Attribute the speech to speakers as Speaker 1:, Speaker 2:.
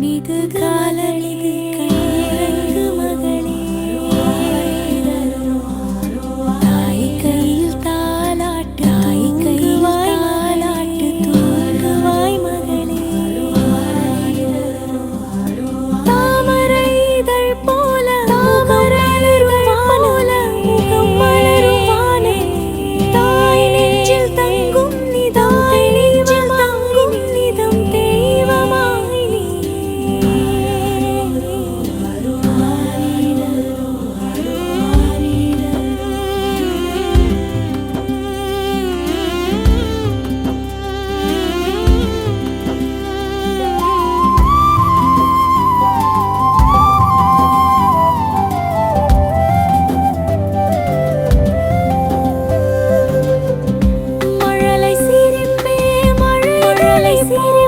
Speaker 1: இது காலனிது கையெழுத்து மகளே தாய் கையில் தாலாட்டு தாய் கையில் தாலாட்டு தூங்குவாய் மகளே தாமரை இதழ் போல தாமரை போல முகம் மலரும் வானே தாய் நெஞ்சில் தங்கும் நிதம் நெஞ்சில் தங்கும் நிதம் தெய்வமாய் நீ மழலை சிரிப்பே மழலை சிரிப்பே